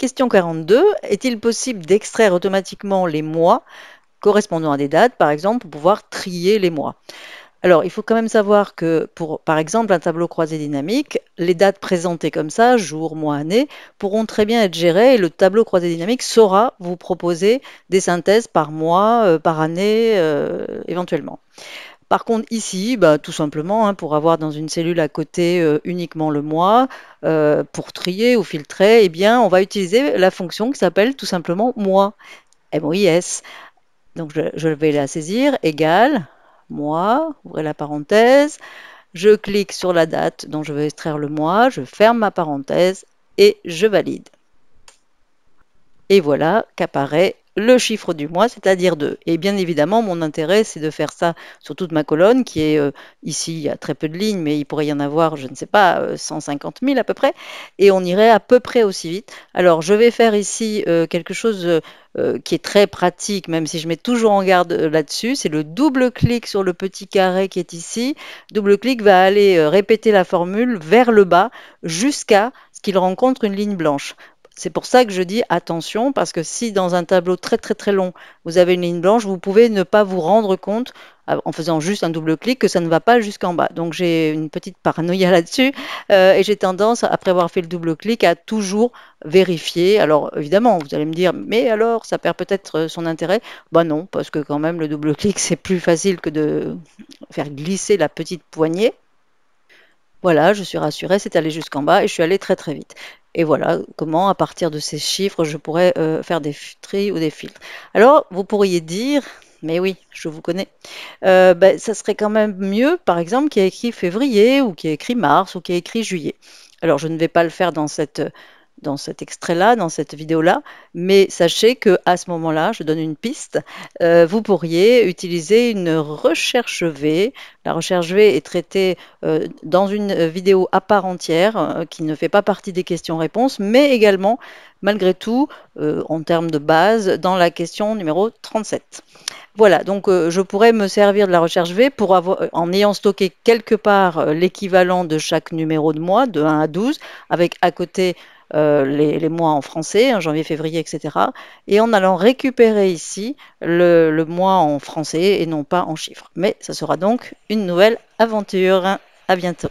Question 42. Est-il possible d'extraire automatiquement les mois correspondant à des dates, par exemple, pour pouvoir trier les mois? Alors, il faut quand même savoir que pour, par exemple, un tableau croisé dynamique, les dates présentées comme ça, jour, mois, année, pourront très bien être gérées et le tableau croisé dynamique saura vous proposer des synthèses par mois, par année, éventuellement. Par contre, ici, bah, tout simplement, hein, pour avoir dans une cellule à côté uniquement le mois, pour trier ou filtrer, eh bien, on va utiliser la fonction qui s'appelle tout simplement mois, M-O-I-S. Donc, je vais la saisir, égale, mois, ouvrez la parenthèse, je clique sur la date dont je veux extraire le mois, je ferme ma parenthèse et je valide. Et voilà qu'apparaît le chiffre du mois, c'est-à-dire 2. Et bien évidemment, mon intérêt, c'est de faire ça sur toute ma colonne, qui est ici, il y a très peu de lignes, mais il pourrait y en avoir, je ne sais pas, 150 000 à peu près, et on irait à peu près aussi vite. Alors, je vais faire ici quelque chose qui est très pratique, même si je mets toujours en garde là-dessus, c'est le double-clic sur le petit carré qui est ici. Double-clic va aller répéter la formule vers le bas jusqu'à ce qu'il rencontre une ligne blanche. C'est pour ça que je dis attention, parce que si dans un tableau très très très long, vous avez une ligne blanche, vous pouvez ne pas vous rendre compte, en faisant juste un double clic, que ça ne va pas jusqu'en bas. Donc j'ai une petite paranoïa là-dessus, et j'ai tendance, après avoir fait le double clic, à toujours vérifier. Alors évidemment, vous allez me dire, mais alors, ça perd peut-être son intérêt. Ben non, parce que quand même, le double clic, c'est plus facile que de faire glisser la petite poignée. Voilà, je suis rassurée, c'est allé jusqu'en bas et je suis allée très très vite. Et voilà comment, à partir de ces chiffres, je pourrais faire des tris ou des filtres. Alors, vous pourriez dire, mais oui, je vous connais, ben, ça serait quand même mieux, par exemple, qui a écrit février ou qui a écrit mars ou qui a écrit juillet. Alors, je ne vais pas le faire dans cet extrait-là, dans cette vidéo-là, mais sachez que à ce moment-là, je donne une piste, vous pourriez utiliser une recherche V. La recherche V est traitée dans une vidéo à part entière qui ne fait pas partie des questions-réponses, mais également, malgré tout, en termes de base, dans la question numéro 37. Voilà, donc je pourrais me servir de la recherche V pour avoir, en ayant stocké quelque part l'équivalent de chaque numéro de mois, de 1 à 12, avec à côté les mois en français, hein, janvier, février, etc. Et en allant récupérer ici le mois en français et non pas en chiffres. Mais ça sera donc une nouvelle aventure. À bientôt.